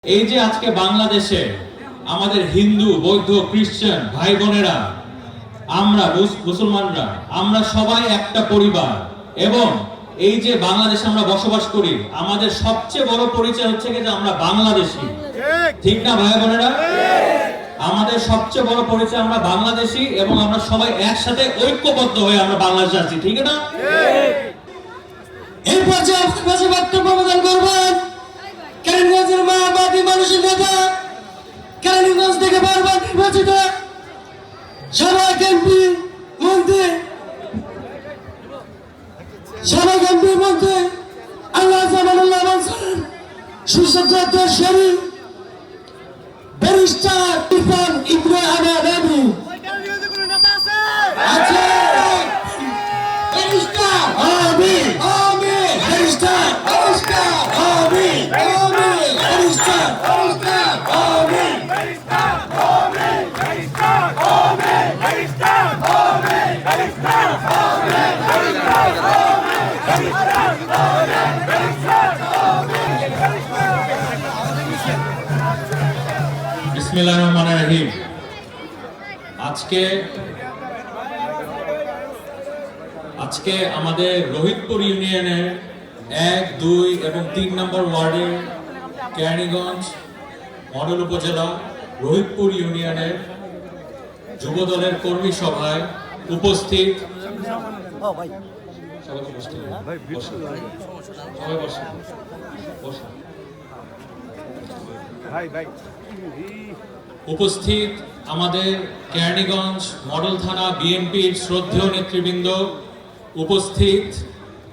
এই যে আজকে বাংলাদেশে আমাদের হিন্দু বৌদ্ধ খ্রিস্টান ভাই বোনেরা আমরা মুসলমানরা আমরা সবাই একটা পরিবার এবং এই যে বাংলাদেশে আমরা বসবাস করি আমাদের সবচেয়ে বড় পরিচয় হচ্ছে যে আমরা বাংলাদেশী। ঠিক না ভাই বোনেরা? আমাদের সবচেয়ে বড় পরিচয় আমরা বাংলাদেশী এবং আমরা সবাই একসাথে ঐক্যবদ্ধ হয়ে আমরা বাংলাদেশে আছি। ঠিক না? এই পর্যায়ে আপনার বক্তব্য প্রদান করবেন কেরানীগঞ্জের মায়াবাদী মানুষের নেতা, কেরানীগঞ্জ থেকে বারবার নির্বাচিত সাবেক এমপি মন্ত্রী আল্লাহ জামানুল্লাহ মানসুর সুসজ্জিত শরীফ ব্যারিস্টার ইরফান ইবনে আনাদাবি আছে ব্যারিস্টার আমিন আমিন ব্যারিস্টার ব্যারিস্টার আমিন আমিন ব্যারিস্টার ব্যারিস্টার আমিন ব্যারিস্টার আমিন ব্যারিস্টার আমিন ব্যারিস্টার আমিন ব্যারিস্টার আমিন ব্যারিস্টার আমিন ব্যারিস্টার আমিন ব্যারিস্টার আমিন। বিসমিল্লাহির রহমানির রহিম। আজকে আমাদের রোহিতপুর ইউনিয়নের 1, 2 এবং 3 নম্বর ওয়ার্ডের কেরানীগঞ্জ মডেল উপজেলা রোহিতপুর ইউনিয়নের যুব দলের কর্মী সভায় উপস্থিত উপস্থিত আমাদের কেরানীগঞ্জ মডেল থানা বিএনপির শ্রদ্ধেয় নেতৃবৃন্দ, উপস্থিত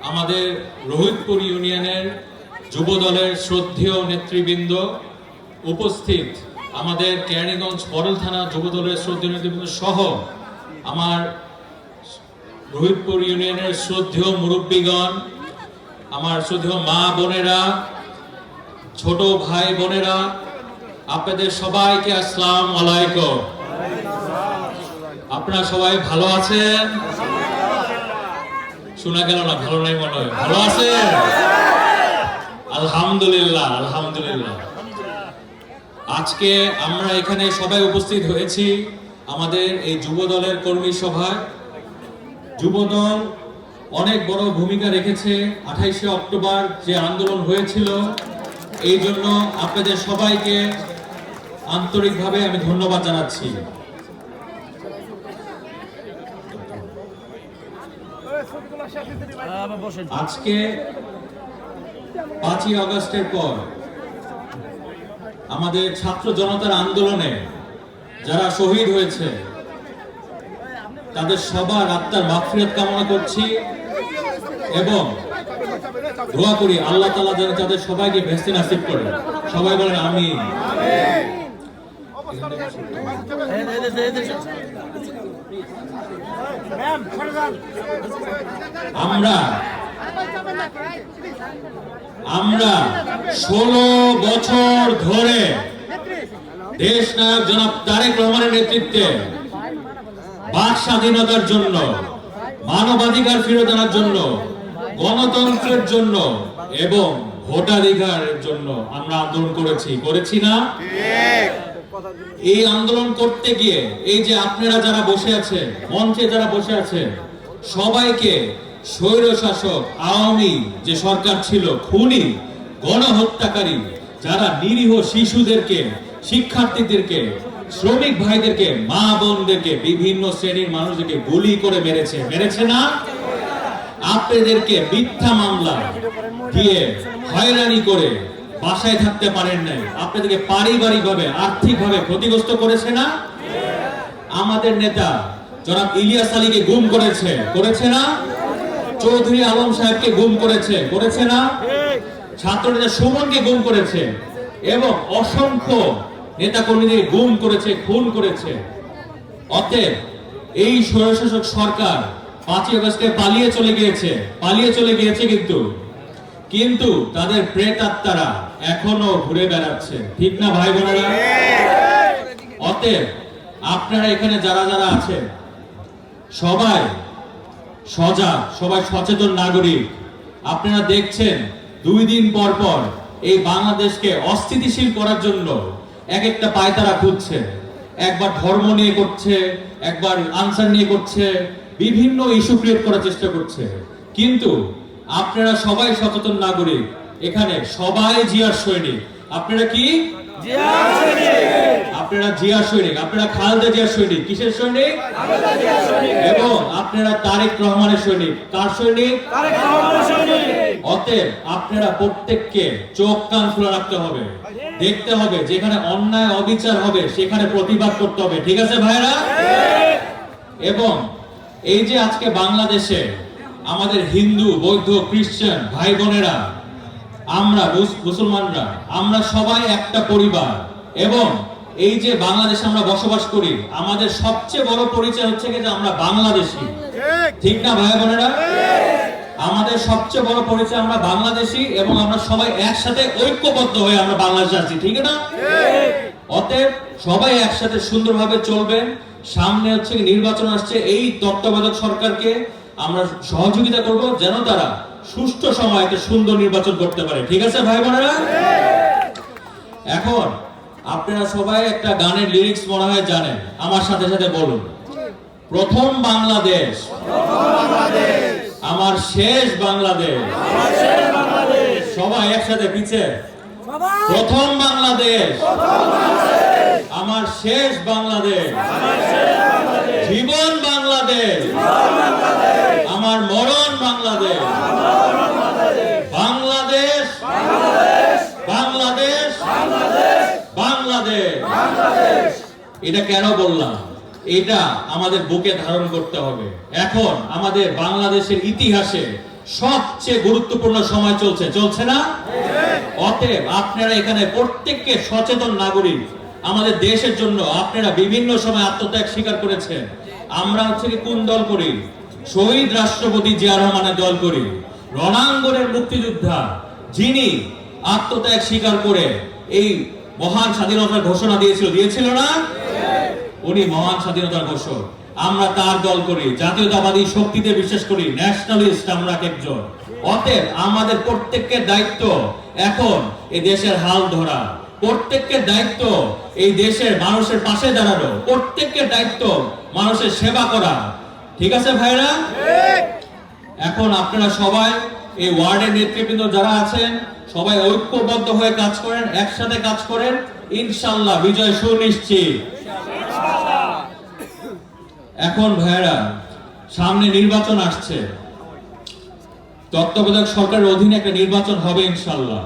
আমাদের রোহিতপুর ইউনিয়নের যুব দলের শ্রদ্ধেয় নেতৃবৃন্দ, উপস্থিত আমাদের কেরানীগঞ্জ মডেল থানা যুব দলের শ্রদ্ধেয় নেতৃবৃন্দ সহ আমার রোহিতপুর ইউনিয়নের শ্রদ্ধেয় মুরব্বীগণ, আমার শ্রদ্ধেয় মা বোনেরা, ছোট ভাই বোনেরা, আপনাদের সবাইকে আসসালামু আলাইকুম। আপনারা সবাই ভালো আছেন? শোনা গেল না, ভালো নাই মনে হয়। ভালো আছেন? আলহামদুলিল্লাহ আলহামদুলিল্লাহ। আজকে আমরা এখানে সবাই উপস্থিত হয়েছি আমাদের এই যুব দলের কর্মী সভায়। যুব দল অনেক বড় ভূমিকা রেখেছে 28শে অক্টোবর যে আন্দোলন হয়েছিল, এই জন্য আপনাদের সবাইকে আন্তরিকভাবে আমি ধন্যবাদ জানাচ্ছি। আজকে 5ই আগস্টের পর আমাদের ছাত্র জনতার আন্দোলনে যারা শহীদ হয়েছে তাদের সবার আত্মার মাগফিরাত কামনা করছি এবং দোয়া করি আল্লাহ তাআলা যেন তাদের সবাইকে বেহেশতে নসিব করে। সবাই বলেন আমিন। আমরা 16 বছর ধরে দেশ নায়ক জনাব তারেক রহমানের নেতৃত্বে বাক স্বাধীনতার জন্য, মানবাধিকার ফিরিয়ে আনার জন্য, গণতন্ত্রের জন্য এবং ভোটাধিকারের জন্য আমরা আন্দোলন করেছি না? এই আন্দোলন করতে গিয়ে এই যে আপনারা যারা বসে আছেন, মঞ্চে যারা বসে আছেন, সবাইকে স্বৈরশাসক আওয়ামী যে সরকার ছিল, খুনি গণহত্যাকারী যারা নিরীহ শিশুদেরকে, শিক্ষার্থীদেরকে, শ্রমিক ভাইদেরকে, মা বোনদেরকে, বিভিন্ন শ্রেণীর মানুষদেরকে গুলি করে মেরেছে না? আপনাদেরকে মিথ্যা মামলা দিয়ে হয়রানি করে বাসায় থাকতে পারেন নাই, আপনাদেরকে পারিবারিকভাবে আর্থিকভাবে ক্ষতিগ্রস্ত করেছে না? আমাদের নেতা জনাব ইলিয়াস আলীকে গুম করেছে না? চৌধুরী আলম সাহেবকে গুম করেছে না? ছাত্রনেতা সুমনকে গুম করেছে এবং অসংখ্য নেতা কর্মীদের গুম করেছে, খুন করেছে। অতএব এই স্বৈরশাসক সরকার 5ই আগস্টে পালিয়ে চলে গিয়েছে কিন্তু তাদের প্রেতাত্মারা এখনো ঘুরে বেড়াচ্ছে। ঠিক না ভাই বোনেরা? অতএব আপনারা এখানে যারা যারা আছেন সবাই সজাগ, সবাই সচেতন নাগরিক। আপনারা দেখছেন 2 দিন পর পর এই বাংলাদেশকে অস্থিতিশীল করার জন্য এক একটা পায়তারা খুঁজছে। একবার ধর্ম নিয়ে করছে, একবার আনসার নিয়ে করছে, বিভিন্ন ইস্যু ক্রিয়েট করার চেষ্টা করছে। কিন্তু আপনারা সবাই সচেতন নাগরিক, এখানে সবাই জিয়ার সৈনিক। আপনারা কি? আপনারা জিয়ার সৈনিক, আপনারা খালেদা জিয়ার সৈনিক। কিসের সৈনিক? এবং আপনারা তারেক রহমানের সৈনিক। কার সৈনিক? অতএব আপনারা প্রত্যেককে চোখ কান খোলা রাখতে হবে, দেখতে হবে, যেখানে অন্যায় অবিচার হবে সেখানে প্রতিবাদ করতে হবে। ঠিক আছে ভাইরা? এবং এই যে আজকে বাংলাদেশে আমাদের হিন্দু, বৌদ্ধ, খ্রিস্টান ভাই বোনেরা, আমরা মুসলমানরা, আমরা সবাই একটা পরিবার। এবং এই যে বাংলাদেশে আমরা বসবাস করি, আমাদের সবচেয়ে বড় পরিচয় হচ্ছে যে আমরা বাংলাদেশী। ঠিক না ভাই বোনেরা? আমাদের সবচেয়ে বড় পরিচয় আমরা বাংলাদেশী, এবং আমরা সবাই একসাথে ঐক্যবদ্ধ হয়ে আমরা বাংলাদেশে আছি। ঠিক না? অতএব সবাই একসাথে সুন্দরভাবে চলবেন। সামনে হচ্ছে নির্বাচন আসছে, এই তত্ত্বাবধায়ক সরকারকে আমরা সহযোগিতা করব যেন তারা সুষ্ঠু সময়ে একটা সুন্দর নির্বাচন করতে পারে। ঠিক আছে ভাই বোনেরা? এখন আপনারা সবাই একটা গানের লিরিক্স মনে হয় জানেন, আমার সাথে সাথে বলুন। প্রথম বাংলাদেশ আমার শেষ বাংলাদেশ। সবাই একসাথে পিছে। প্রথম বাংলাদেশ আমার শেষ বাংলাদেশ। জীবন বাংলাদেশ আমার মরণ বাংলাদেশ। বাংলাদেশ বাংলাদেশ বাংলাদেশ। এটা কেন বললাম? এটা আমাদের বুকে ধারণ করতে হবে। এখন আমাদের বাংলাদেশের ইতিহাসে সবচেয়ে গুরুত্বপূর্ণ সময় চলছে না? অতএব আপনারা এখানে প্রত্যেককে সচেতন নাগরিক। আমাদের দেশের জন্য আপনারা বিভিন্ন সময় আত্মত্যাগ স্বীকার করেছেন। আমরা হচ্ছে কোন দল করি? শহীদ রাষ্ট্রপতি জিয়া রহমানের দল করি। রণাঙ্গনের মুক্তিযোদ্ধা যিনি আত্মত্যাগ স্বীকার করে এই মহান স্বাধীনতার ঘোষণা দিয়েছিল না? উনি মহান স্বাধীনতার ঘোষক। আমরা তার দল করি, জাতীয়তাবাদী শক্তিতে বিশ্বাস করি, ন্যাশনালিস্ট আমরা একজন। অতএব আমাদের প্রত্যেকের দায়িত্ব এখন এই দেশের হাল ধরা, প্রত্যেকের দায়িত্ব এই দেশের মানুষের পাশে দাঁড়ানো, প্রত্যেকের দায়িত্ব মানুষের সেবা করা। ঠিক আছে ভাইরা? এখন আপনারা সবাই এই ওয়ার্ডের নেতৃবৃন্দ যারা আছেন সবাই ঐক্যবদ্ধ হয়ে কাজ করেন, একসাথে কাজ করেন, ইনশাআল্লাহ বিজয় সুনিশ্চিত। এখন ভাইরা সামনে নির্বাচন আসছে, তত্ত্বাবধায়ক সরকারের অধীনে একটা নির্বাচন হবে ইনশাআল্লাহ।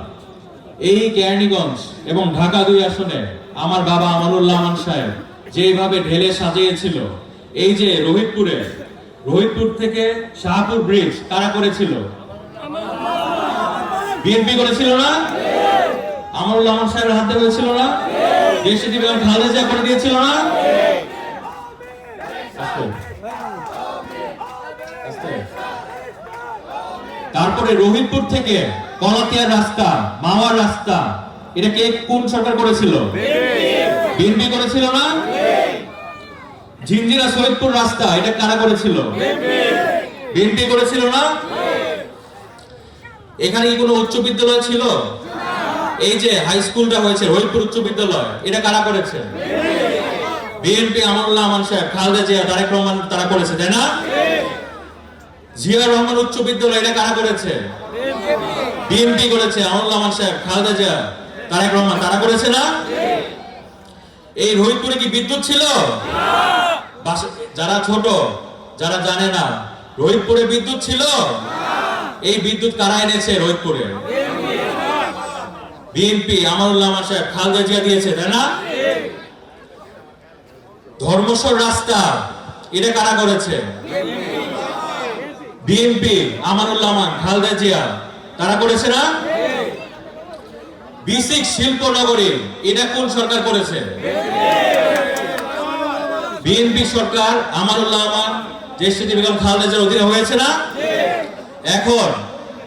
এই কেরানীগঞ্জ এবং ঢাকা 2 আসনে আমার বাবা আমানুল্লাহ আমান সাহেব যেভাবে ঢেলে সাজিয়েছিল, এই যে রোহিতপুর থেকে শাহপুর ব্রিজ কারা করেছিল? বিএনপি করেছিল না? আমানুল্লাহ আমান সাহেবের হাতে হয়েছিল না? দেশে বেগম খালেদা জিয়া করে দিয়েছিল না? তারপরে রোহিতপুর থেকে কলাতিয়ার রাস্তা, মাওয়ার রাস্তা, এটা কে কোন সরকার করেছিল? বিএনপি করেছিল না? ঝিঞ্জিরা সৈয়দপুর রাস্তা এটা কারা করেছিল? বিএনপি করেছিল না? এখানে কি কোনো উচ্চ বিদ্যালয় ছিল? এই যে হাই স্কুলটা হয়েছে রোহিতপুর উচ্চ বিদ্যালয়, এটা কারা করেছে? বিএনপি, আমানুল্লাহ আমান সাহেব, খালেদা জিয়া, তারেক রহমান তারা করেছে, তাই না? জিয়া রহমান উচ্চ বিদ্যালয় এটা কারা করেছে? বিএনপি করেছে, আমানুল্লাহ আমান সাহেব, খালেদা জিয়া, তারেক রহমান তারা করেছে না? এই রোহিতপুরে কি বিদ্যুৎ ছিল? যারা ছোট, যারা জানে না, রোহিতপুরে বিদ্যুৎ ছিল? এই বিদ্যুৎ কারা এনেছে রোহিতপুরে? বিএনপি, আমানুল্লাহ আমান সাহেব, খালেদা জিয়া দিয়েছে, তাই না? ধর্মসর রাস্তা এটা কারা করেছে? বিএনপি, আমানুল্লাহ আমান, খালেদা জিয়া তারা করেছে না? বিসিক শিল্পনগরী এটা কোন সরকার করেছে? বিএনপি সরকার, আমানুল্লাহ আমান, দেশনেত্রী বেগম খালেদা জিয়ার অধীনে হয়েছে না? এখন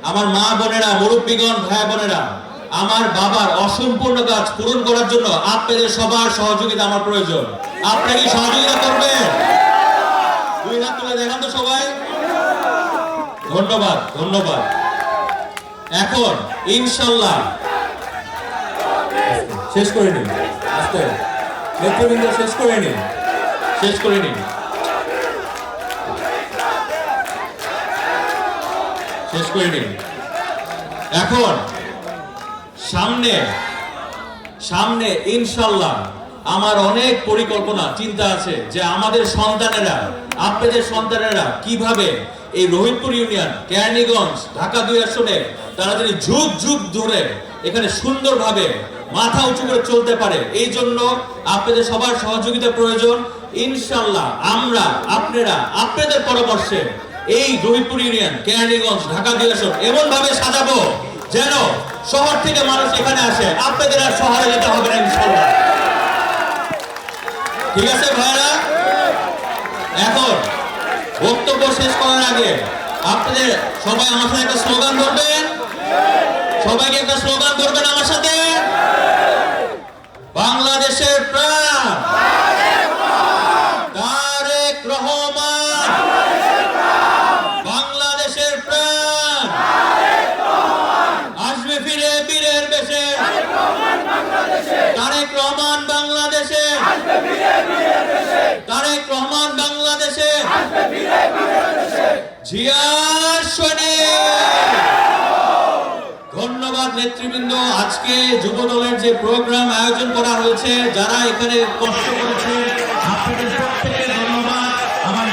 আমার মা বোনেরা, মুরব্বীগণ, ভাই বোনেরা, আমার বাবার অসম্পূর্ণ কাজ পূরণ করার জন্য আপনাদের সবার সহযোগিতা আমার প্রয়োজন। আপনারা কি সহযোগিতা করবেন? 2 হাত তুলে দেখান তো সবাই। ধন্যবাদ। এখন ইনশাআল্লাহ শেষ করে নিন, আস্তে নেতৃবৃন্দ শেষ করে নিন, শেষ করে নিন, শেষ করে নিন। এখন সামনে সামনে ইনশাল্লাহ আমার অনেক পরিকল্পনা চিন্তা আছে যে আমাদের সন্তানেরা, আপনাদের সন্তানেরা কিভাবে এই রহিতপুর ইউনিয়ন, কেরানীগঞ্জ, ঢাকা 2 আসনে তারা যদি যুগ যুগ ধরে এখানে সুন্দরভাবে মাথা উঁচু করে চলতে পারে, এই জন্য আপনাদের সবার সহযোগিতা প্রয়োজন। ইনশাল্লাহ আমরা আপনারা আপনাদের পরামর্শে এই রহিতপুর ইউনিয়ন, কেরানীগঞ্জ, ঢাকা 2 আসন এমন ভাবে সাজাবো যেন শহর থেকে মানুষ এখানে আসে, আপনাদের আর শহরে যেতে হবে না ইনশাল্লাহ। ঠিক আছে ভাইরা? এখন বক্তব্য শেষ করার আগে আপনাদের সবাই আমার সাথে একটা স্লোগান ধরবেন, সবাইকে একটা স্লোগান ধরবেন আমার সাথে। বাংলাদেশের প্রাণ তারেক রহমান, বাংলাদেশের প্রাণ আসবে ফিরে বীরের বেশে, তারেক রহমান বাংলাদেশে, তারেক রহমান বাংলাদেশে, জিয়ার সৈনিক। ধন্যবাদ নেতৃবৃন্দ। আজকে যুব দলের যে প্রোগ্রাম আয়োজন করা হয়েছে, যারা এখানে কষ্ট করেছে, আপনাদের প্রত্যেককে ধন্যবাদ। আমার